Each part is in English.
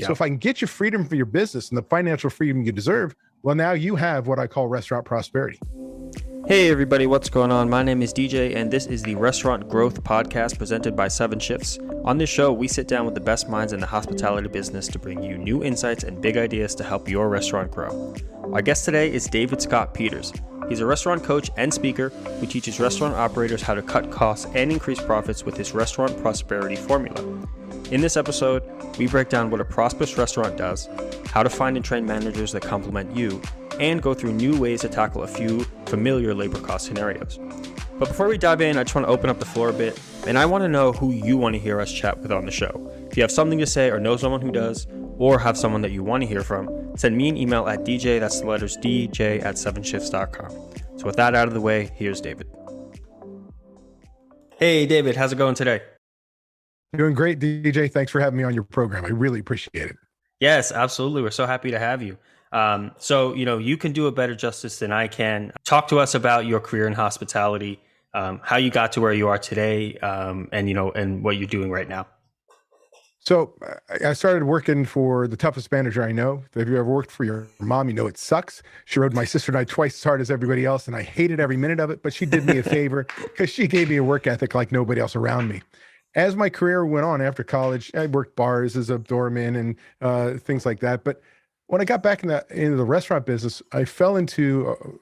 So if I can get you freedom for your business and the financial freedom you deserve, well, now you have what I call restaurant prosperity. Hey everybody, what's going on? My name is DJ and this is the Restaurant Growth Podcast presented by 7 Shifts. On this show, we sit down with the best minds in the hospitality business to bring you new insights and big ideas to help your restaurant grow. Our guest today is David Scott Peters. He's a restaurant coach and speaker who teaches restaurant operators how to cut costs and increase profits with his restaurant prosperity formula. In this episode, we break down what a prosperous restaurant does, how to find and train managers that complement you, and go through new ways to tackle a few familiar labor cost scenarios. But before we dive in, I just want to open up the floor a bit, and I want to know who you want to hear us chat with on the show. If you have something to say or know someone who does, or have someone that you want to hear from, send me an email at dj, that's the letters dj at 7shifts.com. So with that out of the way, here's David. Hey David, how's it going today? Doing great, DJ. Thanks for having me on your program. I really appreciate it. Yes, absolutely. We're so happy to have you. So, you can do a better justice than I can. Talk to us about your career in hospitality, how you got to where you are today, and what you're doing right now. So I started working for the toughest manager I know. If you ever worked for your mom, you know it sucks. She rode my sister and I twice as hard as everybody else, and I hated every minute of it, but she did me a favor because she gave me a work ethic like nobody else around me. As my career went on after college, I worked bars as a doorman and things like that. But when I got back into the restaurant business, I fell into,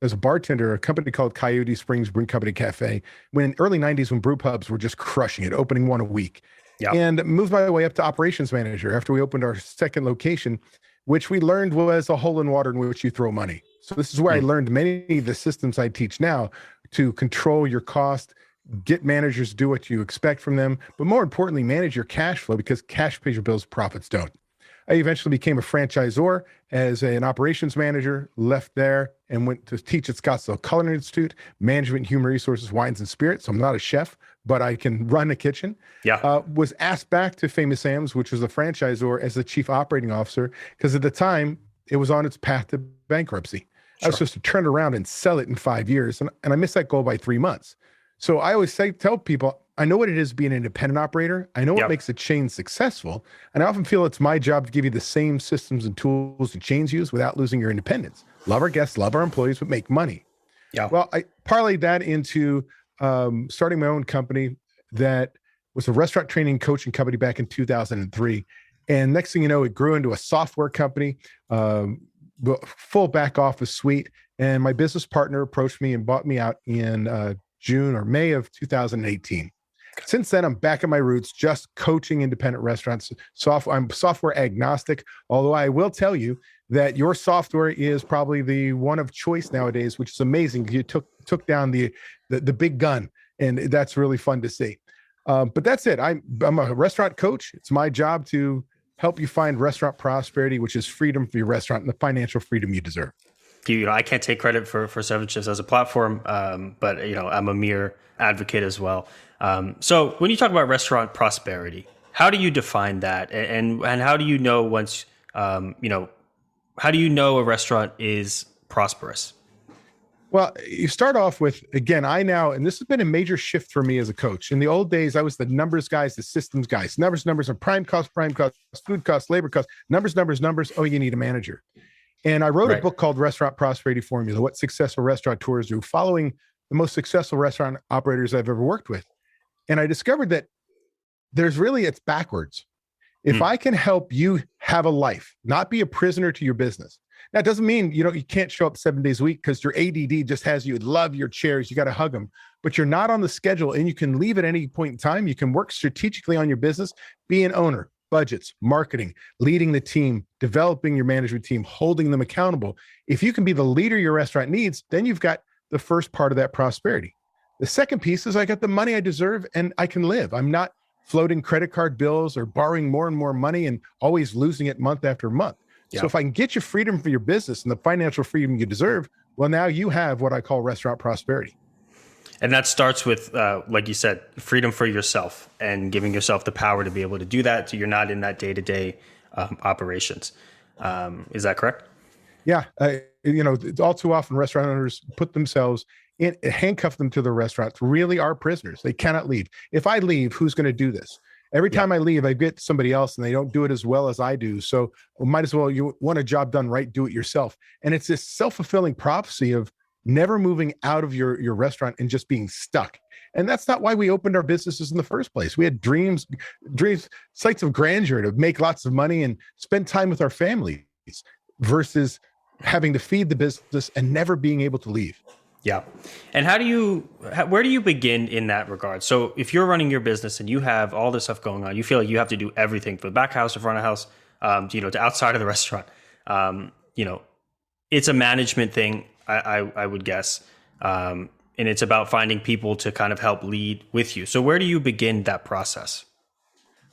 as a bartender, a company called Coyote Springs Brewing Company Cafe, when in the early 90s, when brew pubs were just crushing it, opening one a week. Yep. And moved my way up to operations manager after we opened our second location, which we learned was a hole in water in which you throw money. So this is where I learned many of the systems I teach now to control your cost, get managers to do what you expect from them, but more importantly, manage your cash flow, because cash pays your bills, profits don't. I eventually became a franchisor as an operations manager, left there and went to teach at Scottsdale Culinary Institute, management, human resources, wines and spirits. So I'm not a chef, but I can run a kitchen. Was asked back to Famous Sam's, which was a franchisor, as the chief operating officer, because at the time it was on its path to bankruptcy. Sure. I was supposed to turn it around and sell it in 5 years. And I missed that goal by 3 months. So I always tell people, I know what it is to be an independent operator. I know what makes a chain successful. And I often feel it's my job to give you the same systems and tools that chains use without losing your independence. Love our guests, love our employees, but make money. Yeah. Well, I parlayed that into starting my own company that was a restaurant training coaching company back in 2003. And next thing you know, it grew into a software company, full back office suite. And my business partner approached me and bought me out in June or May of 2018. Since then, I'm back at my roots, just coaching independent restaurants. I'm software agnostic, although I will tell you that your software is probably the one of choice nowadays, which is amazing. You took down the big gun, and that's really fun to see. But that's it. I'm a restaurant coach. It's my job to help you find restaurant prosperity, which is freedom for your restaurant and the financial freedom you deserve. I can't take credit for 7 Shifts as a platform, but I'm a mere advocate as well. So when you talk about restaurant prosperity, how do you define that, and how do you know once how do you know a restaurant is prosperous? Well, you start off with, again, and this has been a major shift for me as a coach. In the old days, I was the numbers guys, the systems guys. Numbers, and prime cost, food cost, labor cost, numbers. Oh, you need a manager. And I wrote a book called Restaurant Prosperity Formula, What Successful Restaurateurs Do, following the most successful restaurant operators I've ever worked with. And I discovered that it's backwards. If I can help you have a life, not be a prisoner to your business. Now, it doesn't mean, you can't show up 7 days a week because your ADD just has you love your chairs. You got to hug them, but you're not on the schedule and you can leave at any point in time. You can work strategically on your business, be an owner. Budgets, marketing, leading the team, developing your management team, holding them accountable. If you can be the leader your restaurant needs, then you've got the first part of that prosperity. The second piece is I got the money I deserve and I can live. I'm not floating credit card bills or borrowing more and more money and always losing it month after month. Yeah. So if I can get you freedom for your business and the financial freedom you deserve, well, now you have what I call restaurant prosperity. And that starts with, like you said, freedom for yourself and giving yourself the power to be able to do that. So you're not in that day-to-day operations. Is that correct? Yeah. All too often restaurant owners put themselves handcuff them to the restaurants, really are prisoners. They cannot leave. If I leave, who's going to do this? Every Yeah. time I leave, I get somebody else and they don't do it as well as I do. So might as well, you want a job done right, do it yourself. And it's this self-fulfilling prophecy of never moving out of your restaurant and just being stuck. And that's not why we opened our businesses in the first place. We had dreams, sights of grandeur to make lots of money and spend time with our families versus having to feed the business and never being able to leave. Yeah. And where do you begin in that regard? So if you're running your business and you have all this stuff going on, you feel like you have to do everything from the back house to front of house, to outside of the restaurant. It's a management thing, I would guess. And it's about finding people to kind of help lead with you. So where do you begin that process?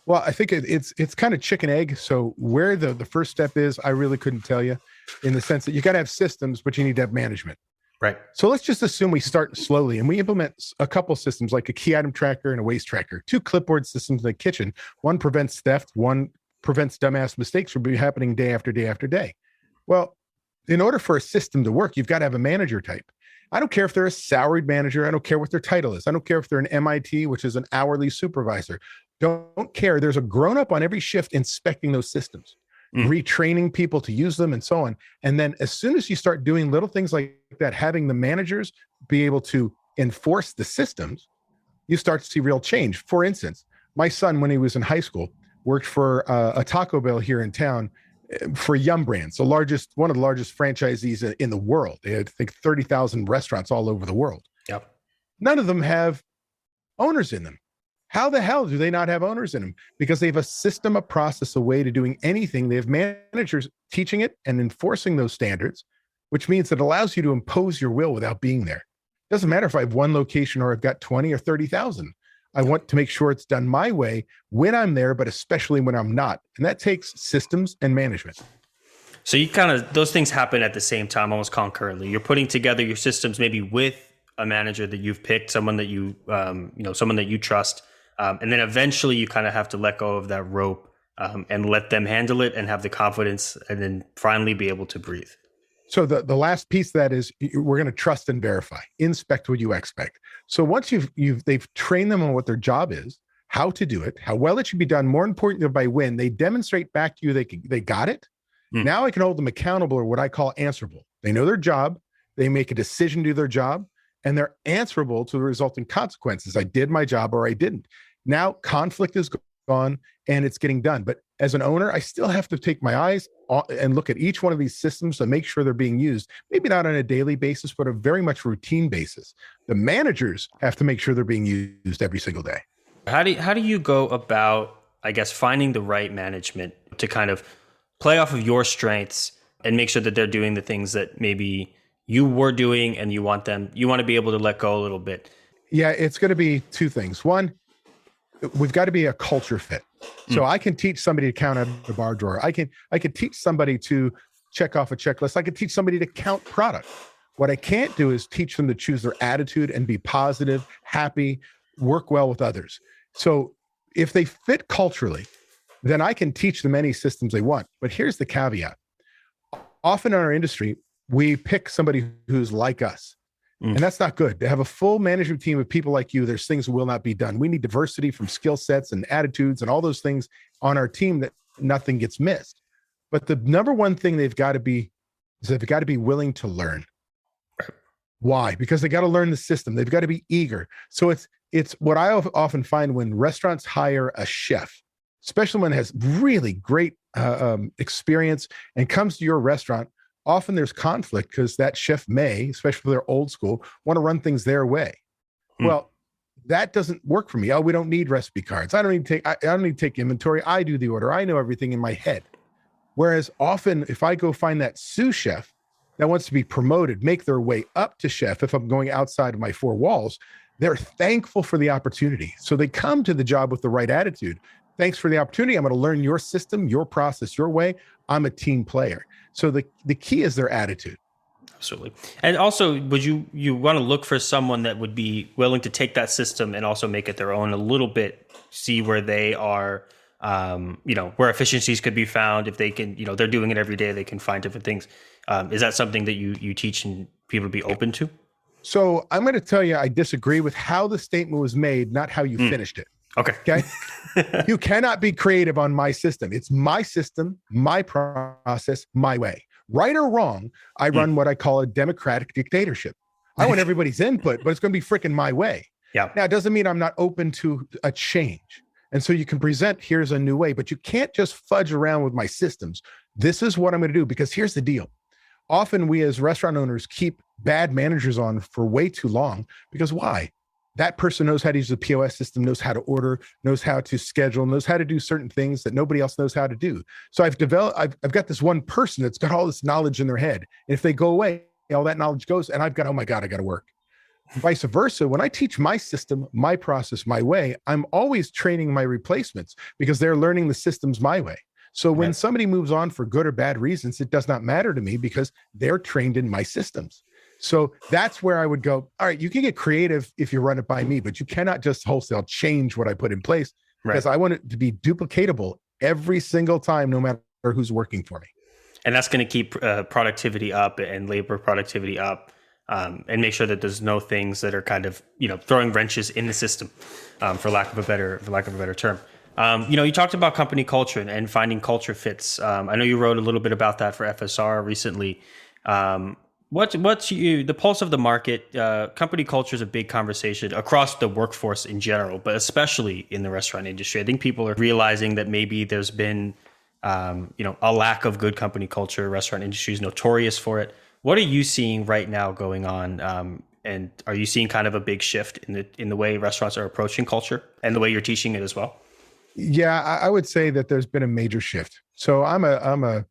Well, I think it's kind of chicken egg. So where the first step is, I really couldn't tell you, in the sense that you got to have systems, but you need to have management. Right. So let's just assume we start slowly and we implement a couple systems like a key item tracker and a waste tracker, 2 clipboard systems in the kitchen. One prevents theft, one prevents dumbass mistakes from happening day after day after day. Well, in order for a system to work, you've got to have a manager type. I don't care if they're a salaried manager. I don't care what their title is. I don't care if they're an MIT, which is an hourly supervisor. Don't care. There's a grown-up on every shift inspecting those systems, retraining people to use them and so on. And then as soon as you start doing little things like that, having the managers be able to enforce the systems, you start to see real change. For instance, my son, when he was in high school, worked for a Taco Bell here in town for Yum Brands, one of the largest franchisees in the world. They had, I think, 30,000 restaurants all over the world. Yep. None of them have owners in them. How the hell do they not have owners in them? Because they have a system, a process, a way to doing anything. They have managers teaching it and enforcing those standards, which means it allows you to impose your will without being there. It doesn't matter if I have one location or I've got 20 or 30,000. I want to make sure it's done my way when I'm there, but especially when I'm not. And that takes systems and management. So you those things happen at the same time, almost concurrently. You're putting together your systems maybe with a manager that you've picked, someone that someone that you trust. And then eventually you kind of have to let go of that rope and let them handle it and have the confidence and then finally be able to breathe. So the last piece of that is we're going to trust and verify, inspect what you expect. So once they've trained them on what their job is, how to do it, how well it should be done, more importantly by when, they demonstrate back to you they got it. Now I can hold them accountable, or what I call answerable. They know their job, they make a decision to do their job, and they're answerable to the resulting consequences. I did my job or I didn't. Now conflict is gone and it's getting done. But as an owner, I still have to take my eyes and look at each one of these systems to make sure they're being used, maybe not on a daily basis, but a very much routine basis. The managers have to make sure they're being used every single day. How do you go about, I guess, finding the right management to kind of play off of your strengths and make sure that they're doing the things that maybe you were doing and you want to be able to let go a little bit? Yeah, it's going to be 2 things. One, we've got to be a culture fit. So I can teach somebody to count out of the bar drawer. I could teach somebody to check off a checklist. I could teach somebody to count product. What I can't do is teach them to choose their attitude and be positive, happy, work well with others. So if they fit culturally, then I can teach them any systems they want. But here's the caveat. Often in our industry, we pick somebody who's like us. And that's not good. To have a full management team of people like you, there's things that will not be done. We need diversity from skill sets and attitudes and all those things on our team that nothing gets missed. But the number one thing they've got to be is they've got to be willing to learn. Why? Because they got to learn the system. They've got to be eager. So it's what I often find when restaurants hire a chef, especially one that has really great experience and comes to your restaurant. Often there's conflict because that chef may, especially if they're old school, want to run things their way. Well, that doesn't work for me. Oh, we don't need recipe cards. I don't need to take inventory. I do the order. I know everything in my head. Whereas often if I go find that sous chef that wants to be promoted, make their way up to chef, if I'm going outside of my 4 walls, they're thankful for the opportunity. So they come to the job with the right attitude. Thanks for the opportunity. I'm going to learn your system, your process, your way. I'm a team player. So the key is their attitude. Absolutely. And also, would you want to look for someone that would be willing to take that system and also make it their own a little bit, see where they are, where efficiencies could be found. If they can, they're doing it every day, they can find different things. Is that something that you teach and people to be open to? So I'm going to tell you, I disagree with how the statement was made, not how you finished it. Okay. Okay. You cannot be creative on my system. It's my system, my process, my way. Right or wrong, I run what I call a democratic dictatorship. I want everybody's input, but it's going to be freaking my way. Yeah. Now, it doesn't mean I'm not open to a change. And so you can present, here's a new way, but you can't just fudge around with my systems. This is what I'm going to do, because here's the deal. Often we as restaurant owners keep bad managers on for way too long, because why? That person knows how to use the POS system, knows how to order, knows how to schedule, knows how to do certain things that nobody else knows how to do. So I've got this one person that's got all this knowledge in their head. And if they go away, all that knowledge goes, and I've got, oh my God, I got to work. Vice versa. When I teach my system, my process, my way, I'm always training my replacements because they're learning the systems my way. So when somebody moves on for good or bad reasons, it does not matter to me because they're trained in my systems. So that's where I would go, all right, you can get creative if you run it by me, but you cannot just wholesale change what I put in place, because I want it to be duplicatable every single time, no matter who's working for me. And that's going to keep productivity up and labor productivity up, and make sure that there's no things that are kind of, throwing wrenches in the system, for lack of a better term. You talked about company culture and finding culture fits. I know you wrote a little bit about that for FSR recently. What's the pulse of the market? Company culture is a big conversation across the workforce in general, but especially in the restaurant industry. I think people are realizing that maybe there's been, a lack of good company culture. Restaurant industry is notorious for it. What are you seeing right now going on? And are you seeing kind of a big shift in the way restaurants are approaching culture and the way you're teaching it as well? Yeah, I would say that there's been a major shift. So I'm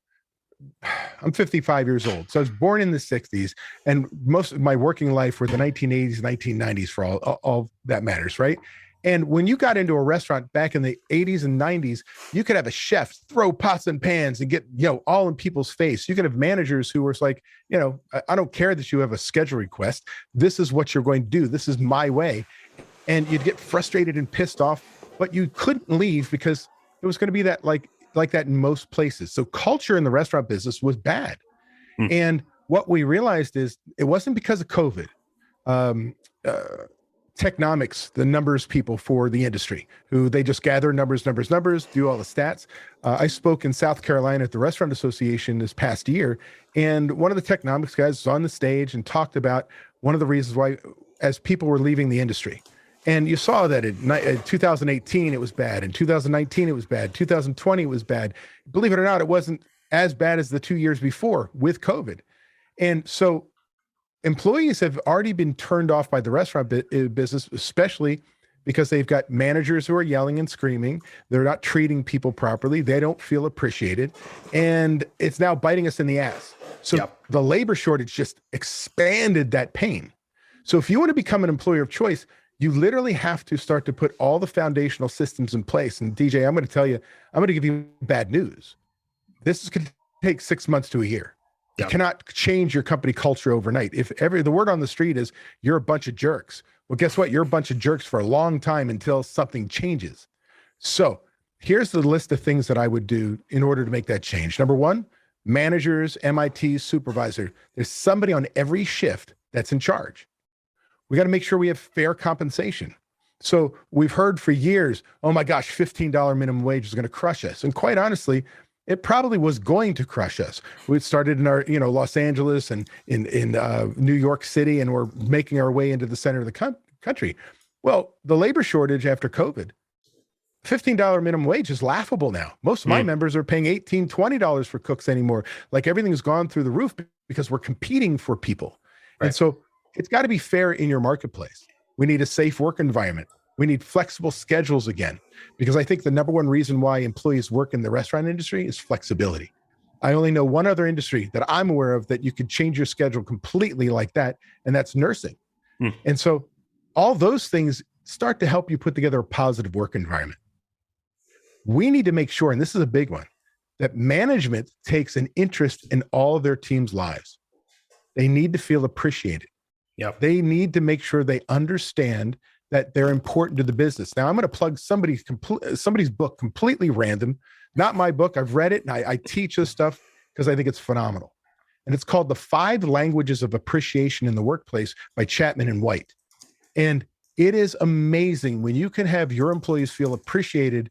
55 years old. So I was born in the 60s, and most of my working life were the 1980s, 1990s for all that matters, right? And when you got into a restaurant back in the 80s and 90s, you could have a chef throw pots and pans and get, all in people's face. You could have managers who were like, I don't care that you have a schedule request. This is what you're going to do. This is my way. And you'd get frustrated and pissed off, but you couldn't leave because it was going to be that like that in most places. So culture in the restaurant business was bad. And what we realized is it wasn't because of COVID. Technomics, the numbers people for the industry, who they just gather numbers, do all the stats. I spoke in South Carolina at the Restaurant Association this past year, and one of the technomics guys was on the stage and talked about one of the reasons why, as people were leaving the industry. And you saw that in 2018, it was bad. In 2019, it was bad. 2020, it was bad. Believe it or not, it wasn't as bad as the 2 years before with COVID. And so employees have already been turned off by the restaurant business, especially because they've got managers who are yelling and screaming. They're not treating people properly. They don't feel appreciated. And it's now biting us in the ass. So the labor shortage just expanded that pain. So if you want to become an employer of choice, you literally have to start to put all the foundational systems in place. And DJ, I'm going to tell you, I'm going to give you bad news. This is going to take 6 months to a year. You cannot change your company culture overnight. If the word on the street is you're a bunch of jerks, well, guess what? You're a bunch of jerks for a long time until something changes. So here's the list of things that I would do in order to make that change. Number one, managers, MITs, supervisor. There's somebody on every shift that's in charge. We got to make sure we have fair compensation. So we've heard for years, oh my gosh, $15 minimum wage is going to crush us. And quite honestly, it probably was going to crush us. We started in our, Los Angeles and in New York City, and we're making our way into the center of the country. Well, the labor shortage after COVID, $15 minimum wage is laughable now. Most of my members are paying $18, $20 for cooks anymore. Like everything's gone through the roof because we're competing for people. Right. And so it's got to be fair in your marketplace. We need a safe work environment. We need flexible schedules again, because I think the number one reason why employees work in the restaurant industry is flexibility. I only know one other industry that I'm aware of that you could change your schedule completely like that, and that's nursing. And so all those things start to help you put together a positive work environment. We need to make sure, and this is a big one, that management takes an interest in all of their team's lives. They need to feel appreciated. They need to make sure they understand that they're important to the business. Now, I'm going to plug somebody's book, completely random, not my book. I've read it, and I teach this stuff because I think it's phenomenal. And it's called The 5 Languages of Appreciation in the Workplace by Chapman and White. And It is amazing when you can have your employees feel appreciated,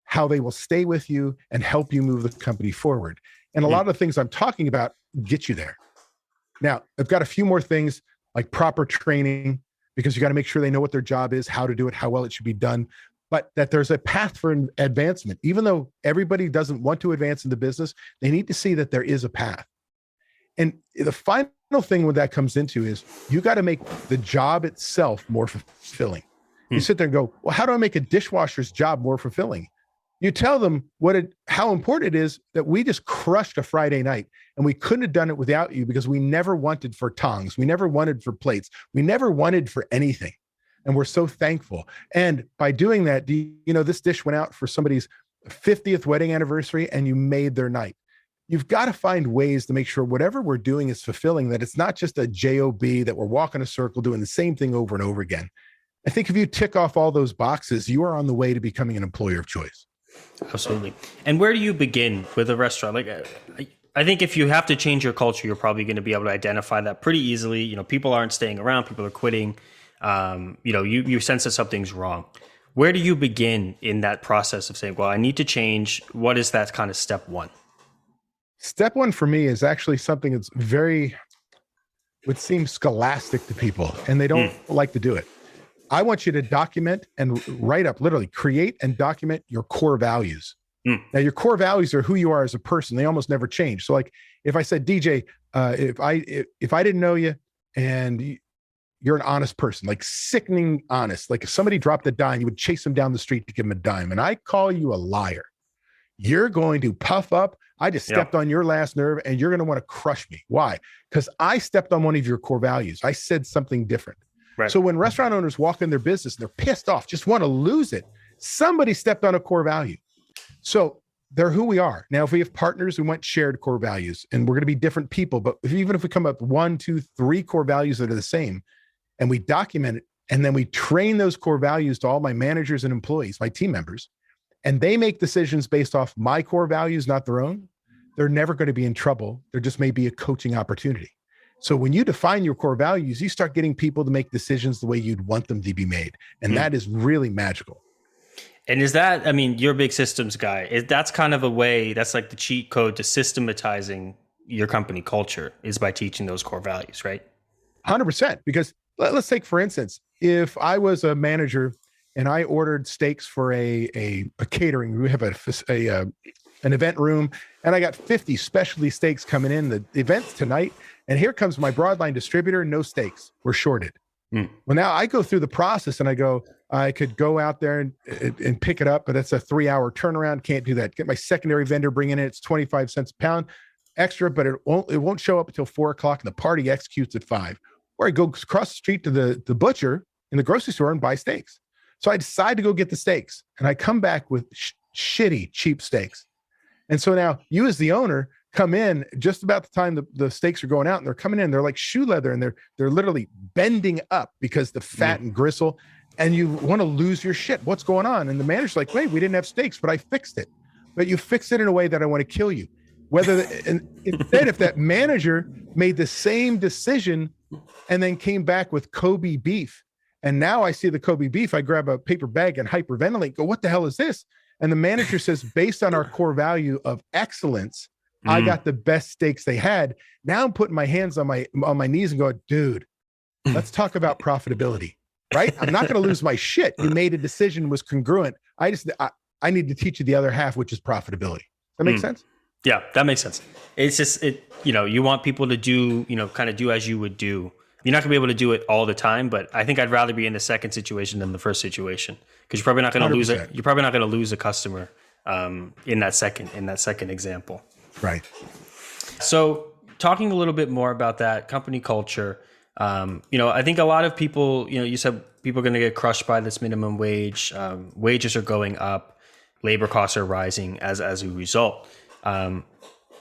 how they will stay with you and help you move the company forward. And a lot of the things I'm talking about get you there. Now, I've got a few more things like proper training, because you got to make sure they know what their job is, how to do it, how well it should be done, but that there's a path for advancement. Even though everybody doesn't want to advance in the business, they need to see that there is a path. And the final thing when that comes into is you got to make the job itself more fulfilling. You sit there and go, well, how do I make a dishwasher's job more fulfilling? You tell them how important it is that we just crushed a Friday night, and we couldn't have done it without you because we never wanted for tongs. We never wanted for plates. We never wanted for anything. And we're so thankful. And by doing that, this dish went out for somebody's 50th wedding anniversary and you made their night. You've got to find ways to make sure whatever we're doing is fulfilling, that it's not just a job, that we're walking a circle doing the same thing over and over again. I think if you tick off all those boxes, you are on the way to becoming an employer of choice. Absolutely. And where do you begin with a restaurant? Like, I think if you have to change your culture, you're probably going to be able to identify that pretty easily. People aren't staying around, people are quitting. You sense that something's wrong. Where do you begin in that process of saying, well, I need to change? What is that kind of step one? Step one for me is actually something that's would seem scholastic to people, and they don't like to do it. I want you to document and write up, literally create and document your core values. Now, your core values are who you are as a person. They almost never change. So like if I said, DJ, if I didn't know you and you're an honest person, like sickening honest, like if somebody dropped a dime, you would chase them down the street to give them a dime. And I call you a liar. You're going to puff up. I just stepped on your last nerve and you're going to want to crush me. Why? Because I stepped on one of your core values. I said something different. Right. So when restaurant owners walk in their business and they're pissed off, just want to lose it, somebody stepped on a core value. So they're who we are. Now, if we have partners who want shared core values, and we're going to be different people, but even if we come up with 1, 2, 3 core values that are the same, and we document it, and then we train those core values to all my managers and employees, my team members, and they make decisions based off my core values, not their own, they're never going to be in trouble. There just may be a coaching opportunity. So when you define your core values, you start getting people to make decisions the way you'd want them to be made. And that is really magical. And is that, you're a big systems guy. That's kind of a way, that's like the cheat code to systematizing your company culture, is by teaching those core values, right? 100%. Because let's take, for instance, if I was a manager and I ordered steaks for a catering, we have an event room, and I got 50 specialty steaks coming in. The event's tonight. And here comes my broadline distributor, no steaks, we're shorted. Well, now I go through the process and I could go out there and pick it up, but it's a 3-hour turnaround. Can't do that. Get my secondary vendor, bring in it. It's 25 cents a pound extra, but it won't show up until 4:00 and the party executes at 5. Or I go across the street to the butcher in the grocery store and buy steaks. So I decide to go get the steaks, and I come back with shitty, cheap steaks. And so now you as the owner come in just about the time the steaks are going out, and they're coming in, they're like shoe leather, and they're literally bending up because the fat and gristle, and you want to lose your shit. What's going on? And the manager's like, wait, we didn't have steaks, but I fixed it. But you fixed it in a way that I want to kill you. Instead, if that manager made the same decision and then came back with Kobe beef, and now I see the Kobe beef, I grab a paper bag and hyperventilate, go, what the hell is this? And the manager says, based on our core value of excellence, I got the best steaks they had. Now I'm putting my hands on my knees and going, dude, let's talk about profitability, right? I'm not going to lose my shit. You made a decision, was congruent. I need to teach you the other half, which is profitability. That make sense? Yeah, that makes sense. It's just, you want people to do, kind of do as you would do. You're not gonna be able to do it all the time, but I think I'd rather be in the second situation than the first situation, because you're probably not going to lose it. You're probably not going to lose a customer in that second example. Right. So talking a little bit more about that company culture, I think a lot of people, you said people are going to get crushed by this minimum wage. Wages are going up, labor costs are rising as a result. And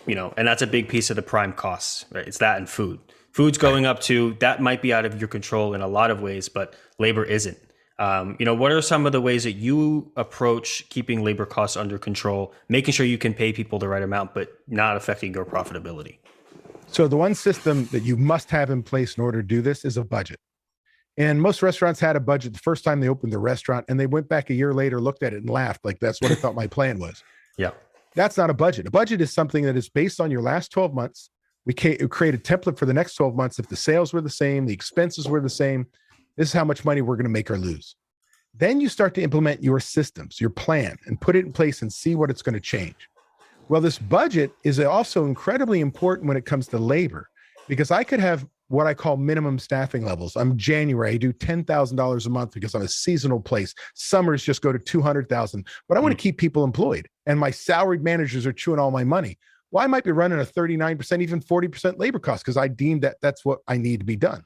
that's a big piece of the prime costs, right? It's that and food. Food's going up too. That might be out of your control in a lot of ways, but labor isn't. What are some of the ways that you approach keeping labor costs under control, making sure you can pay people the right amount, but not affecting your profitability? So the one system that you must have in place in order to do this is a budget. And most restaurants had a budget the first time they opened their restaurant, and they went back a year later, looked at it and laughed like that's what I thought my plan was. Yeah. That's not a budget. A budget is something that is based on your last 12 months. We create a template for the next 12 months. If the sales were the same, the expenses were the same, this is how much money we're going to make or lose. Then you start to implement your systems, your plan, and put it in place and see what it's going to change. Well, this budget is also incredibly important when it comes to labor, because I could have what I call minimum staffing levels. I'm January, I do $10,000 a month because I'm a seasonal place. Summers just go to 200,000, but I want to keep people employed, and my salaried managers are chewing all my money. Well, I might be running a 39%, even 40% labor cost because I deem that that's what I need to be done.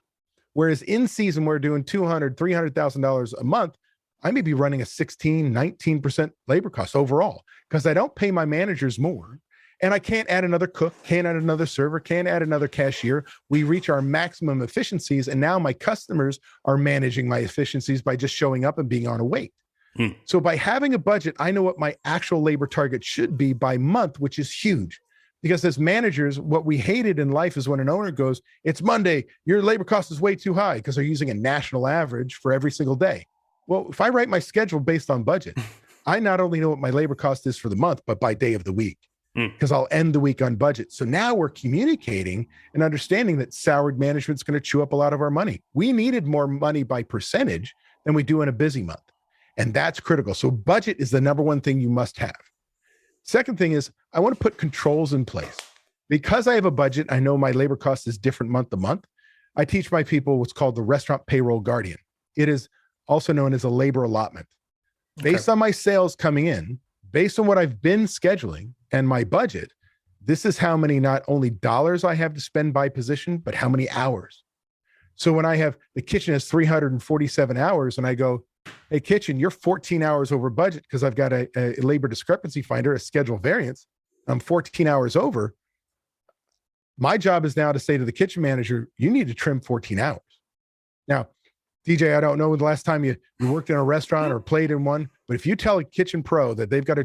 Whereas in season, we're doing $200,000, $300,000 a month. I may be running a 16, 19% labor cost overall because I don't pay my managers more. And I can't add another cook, can't add another server, can't add another cashier. We reach our maximum efficiencies. And now my customers are managing my efficiencies by just showing up and being on a wait. So by having a budget, I know what my actual labor target should be by month, which is huge. Because as managers, what we hated in life is when an owner goes, it's Monday, your labor cost is way too high because they're using a national average for every single day. Well, if I write my schedule based on budget, I not only know what my labor cost is for the month, but by day of the week, because I'll end the week on budget. So now we're communicating and understanding that salaried management is going to chew up a lot of our money. We needed more money by percentage than we do in a busy month. And that's critical. So budget is the number one thing you must have. Second thing is I want to put controls in place. Because I have a budget, I know my labor cost is different month to month. I teach my people what's called the restaurant payroll guardian. It is also known as a labor allotment. Based on my sales coming in, based on what I've been scheduling and my budget, this is how many not only dollars I have to spend by position, but how many hours. So when I have the kitchen has 347 hours and I go, hey, kitchen, you're 14 hours over budget because I've got a labor discrepancy finder, a schedule variance. I'm 14 hours over. My job is now to say to the kitchen manager, you need to trim 14 hours. Now, DJ, I don't know the last time you worked in a restaurant or played in one, but if you tell a kitchen pro that they've got to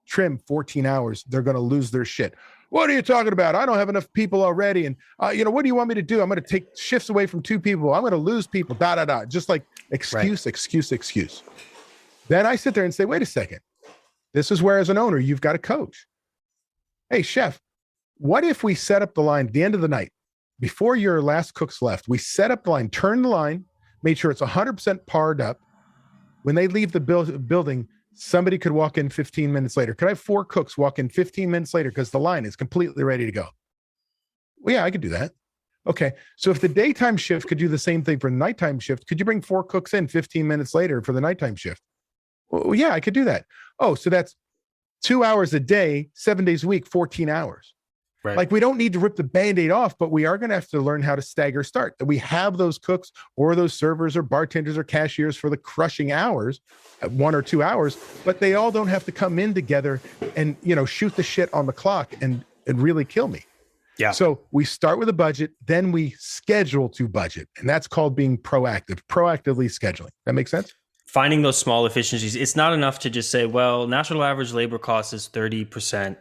trim 14 hours, they're going to lose their shit. What are you talking about? I don't have enough people already. And, what do you want me to do? I'm going to take shifts away from 2 people. I'm going to lose people, Just like excuse. Then I sit there and say, wait a second. This is where, as an owner, you've got a coach. Hey, chef, what if we set up the line at the end of the night, before your last cook's left, we set up the line, turn the line, made sure it's 100% parred up. When they leave the building, somebody could walk in 15 minutes later. Could I have 4 cooks walk in 15 minutes later because the line is completely ready to go? Well, yeah, I could do that. Okay. So if the daytime shift could do the same thing for the nighttime shift, could you bring 4 cooks in 15 minutes later for the nighttime shift? Well, yeah, I could do that. Oh, so that's 2 hours a day, 7 days a week, 14 hours. Right. Like we don't need to rip the Band-Aid off, but we are going to have to learn how to stagger start. That we have those cooks or those servers or bartenders or cashiers for the crushing hours, 1 or 2 hours, but they all don't have to come in together and, shoot the shit on the clock and really kill me. Yeah. So we start with a budget, then we schedule to budget. And that's called being proactive, proactively scheduling. That makes sense? Finding those small efficiencies. It's not enough to just say, well, national average labor cost is 30%.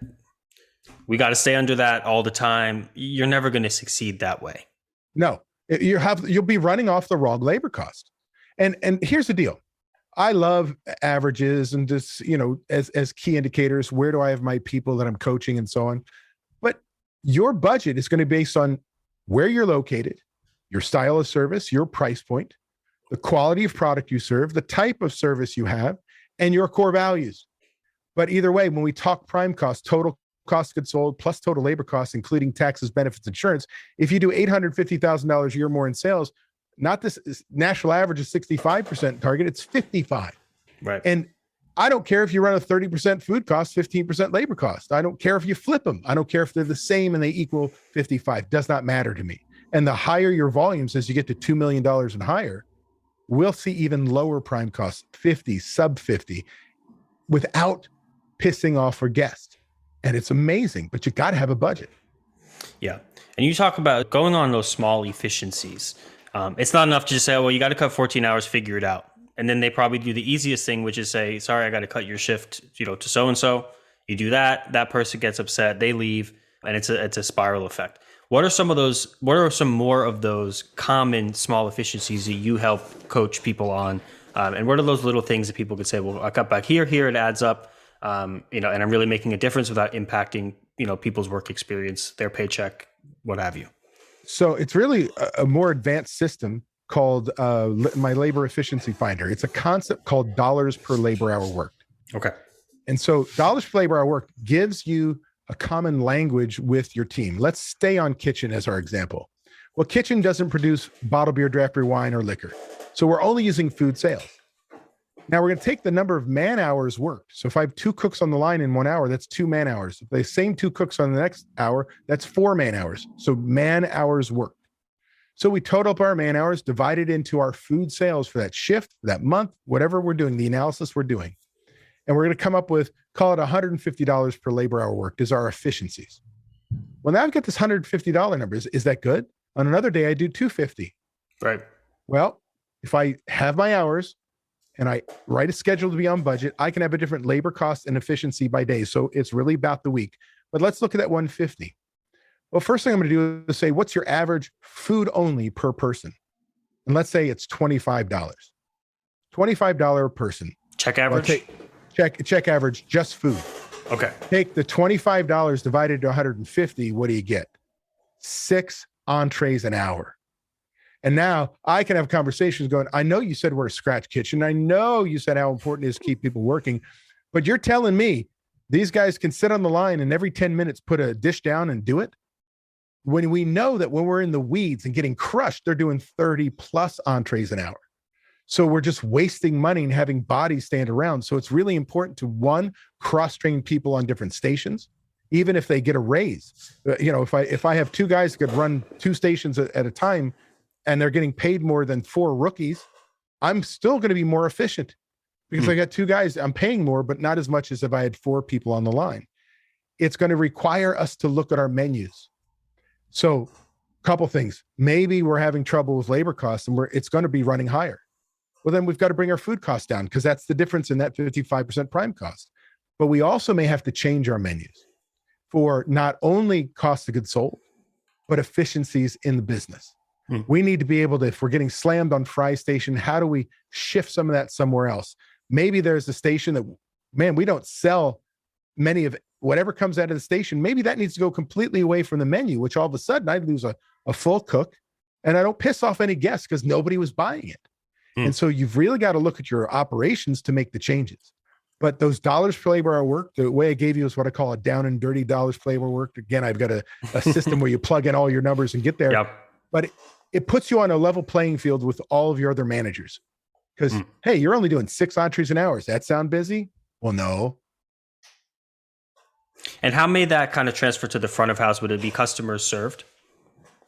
We got to stay under that all the time. You're never going to succeed that way. No, you'll be running off the wrong labor cost. And here's the deal. I love averages and just, as key indicators, where do I have my people that I'm coaching and so on. But your budget is going to be based on where you're located, your style of service, your price point, the quality of product you serve, the type of service you have, and your core values. But either way, when we talk prime cost, total cost of goods sold plus total labor costs, including taxes, benefits, insurance, if you do $850,000 a year more in sales, not this national average is 65% target, it's 55. Right. And I don't care if you run a 30% food cost, 15% labor cost. I don't care if you flip them. I don't care if they're the same and they equal 55. Does not matter to me. And the higher your volumes, as you get to $2 million and higher, we'll see even lower prime costs, 50, sub 50, without pissing off our guests. And it's amazing, but you got to have a budget. Yeah. And you talk about going on those small efficiencies. It's not enough to just say, oh, well, you got to cut 14 hours, figure it out. And then they probably do the easiest thing, which is say, sorry, I got to cut your shift, to so-and-so. You do that, that person gets upset, they leave, and it's a spiral effect. What are some of those? What are some more of those common small efficiencies that you help coach people on? And what are those little things that people could say, well, I cut back here, it adds up, and I'm really making a difference without impacting, people's work experience, their paycheck, what have you. So it's really a more advanced system called my labor efficiency finder. It's a concept called dollars per labor hour worked. Okay. And so dollars per labor hour worked gives you a common language with your team. Let's stay on kitchen as our example. Well, kitchen doesn't produce bottled beer, draft beer, wine, or liquor. So we're only using food sales. Now we're going to take the number of man hours worked. So if I have 2 cooks on the line in 1 hour, that's 2 man hours. If the same 2 cooks on the next hour, that's 4 man hours. So man hours worked. So we total up our man hours, divided into our food sales for that shift, that month, whatever we're doing, the analysis we're doing. And we're going to come up with, call it $150 per labor hour worked is our efficiencies. Well, now I've got this $150 number. Is that good? On another day, I do $250. Right. Well, if I have my hours and I write a schedule to be on budget, I can have a different labor cost and efficiency by day. So it's really about the week. But let's look at that 150. Well, first thing I'm going to do is say, what's your average food only per person? And let's say it's $25. $25 a person. Check average? Check average, just food. Okay. Take the $25 divided to 150. What do you get? 6 entrees an hour. And now I can have conversations going, I know you said we're a scratch kitchen. I know you said how important it is to keep people working, but you're telling me these guys can sit on the line and every 10 minutes put a dish down and do it? When we know that when we're in the weeds and getting crushed, they're doing 30 plus entrees an hour. So we're just wasting money and having bodies stand around. So it's really important to, one, cross-train people on different stations, even if they get a raise. If I have 2 guys that could run 2 stations at a time and they're getting paid more than 4 rookies, I'm still going to be more efficient because I got 2 guys, I'm paying more, but not as much as if I had 4 people on the line. It's going to require us to look at our menus. So a couple things, maybe we're having trouble with labor costs and it's going to be running higher. Well, then we've got to bring our food costs down because that's the difference in that 55% prime cost. But we also may have to change our menus for not only cost of goods sold, but efficiencies in the business. We need to be able to, if we're getting slammed on fry station, how do we shift some of that somewhere else? Maybe there's a station that, man, we don't sell many of whatever comes out of the station. Maybe that needs to go completely away from the menu, which all of a sudden I lose a full cook and I don't piss off any guests because nobody was buying it. And so you've really got to look at your operations to make the changes. But those dollars per labor hour work, the way I gave you is what I call a down and dirty dollars per labor work. Again, I've got a system where you plug in all your numbers and get there. Yep. But it puts you on a level playing field with all of your other managers. Because, hey, you're only doing 6 entrees an hour. Does that sound busy? Well, no. And how may that kind of transfer to the front of house? Would it be customers served?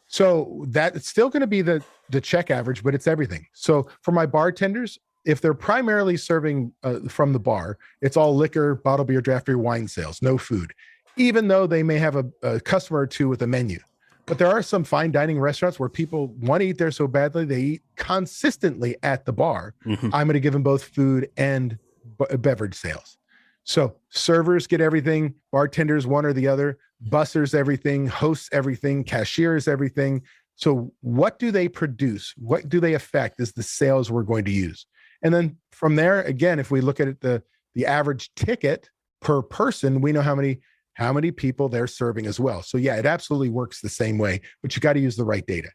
So it's still going to be the check average, but it's everything. So for my bartenders, if they're primarily serving from the bar, it's all liquor, bottled beer, draft beer, wine sales, no food, even though they may have a customer or 2 with a menu. But there are some fine dining restaurants where people want to eat there so badly, they eat consistently at the bar. I'm going to give them both food and beverage sales. So servers get everything, bartenders, one or the other, bussers, everything, hosts, everything, cashiers, everything. So what do they produce? What do they affect is the sales we're going to use. And then from there, again, if we look at it, the average ticket per person, we know how many people they're serving as well. So yeah, it absolutely works the same way, but you got to use the right data.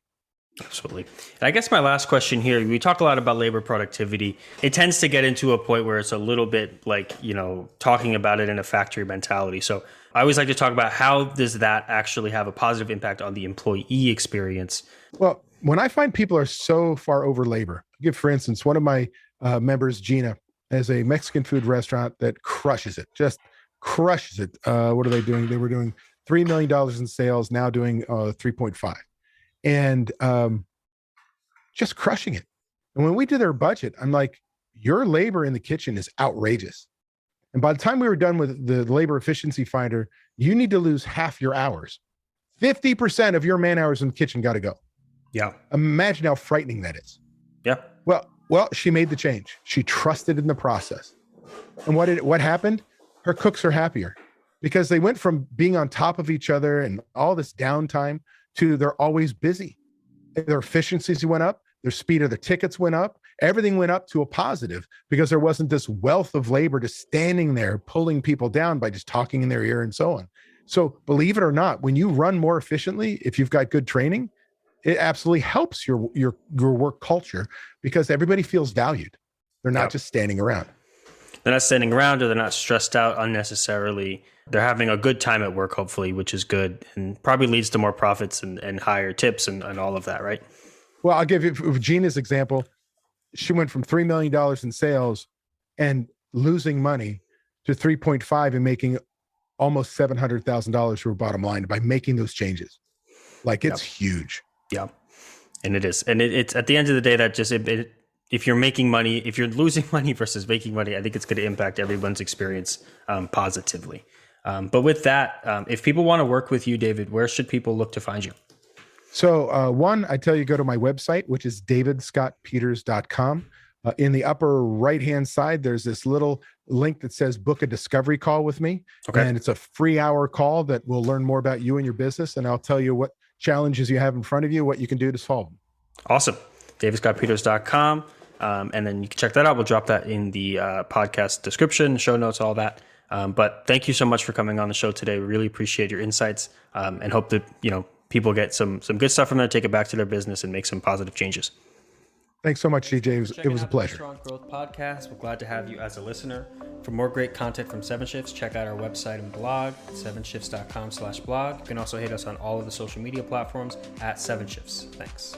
Absolutely. And I guess my last question here, we talk a lot about labor productivity. It tends to get into a point where it's a little bit like, talking about it in a factory mentality. So I always like to talk about how does that actually have a positive impact on the employee experience? Well, when I find people are so far over labor, for instance, one of my members, Gina, has a Mexican food restaurant that crushes it, just crushes it. What are they doing? They were doing $3 million in sales, now doing 3.5. And just crushing it. And when we did their budget, I'm like, your labor in the kitchen is outrageous. And by the time we were done with the labor efficiency finder, you need to lose half your hours. 50% of your man hours in the kitchen got to go. Yeah. Imagine how frightening that is. Yeah. Well, she made the change. She trusted in the process. And what happened? Her cooks are happier because they went from being on top of each other and all this downtime to they're always busy. Their efficiencies went up, their speed of the tickets went up, everything went up to a positive because there wasn't this wealth of labor just standing there pulling people down by just talking in their ear and so on. So believe it or not, when you run more efficiently, if you've got good training, it absolutely helps your work culture because everybody feels valued. They're not just standing around. They're not standing around, or they're not stressed out unnecessarily. They're having a good time at work, hopefully, which is good and probably leads to more profits and higher tips and all of that, right? Well, I'll give you Gina's example. She went from $3 million in sales and losing money to 3.5 and making almost $700,000 for her bottom line by making those changes. Like it's huge. Yeah. And it is. And it's at the end of the day, that just, if you're making money, if you're losing money versus making money, I think it's going to impact everyone's experience positively. But with that, if people want to work with you, David, where should people look to find you? So one, I tell you, go to my website, which is davidscottpeters.com. In the upper right-hand side, there's this little link that says book a discovery call with me. Okay. And it's a free hour call that will learn more about you and your business. And I'll tell you what challenges you have in front of you, what you can do to solve them. Awesome. davidscottpeters.com. And then you can check that out. We'll drop that in the podcast description, show notes, all that. But thank you so much for coming on the show today. We really appreciate your insights and hope that, people get some good stuff from there, take it back to their business and make some positive changes. Thanks so much, DJ. It was a pleasure. Restaurant Growth Podcast. We're glad to have you as a listener. For more great content from 7 Shifts, check out our website and blog, 7shifts.com/blog. You can also hit us on all of the social media platforms at 7 Shifts. Thanks.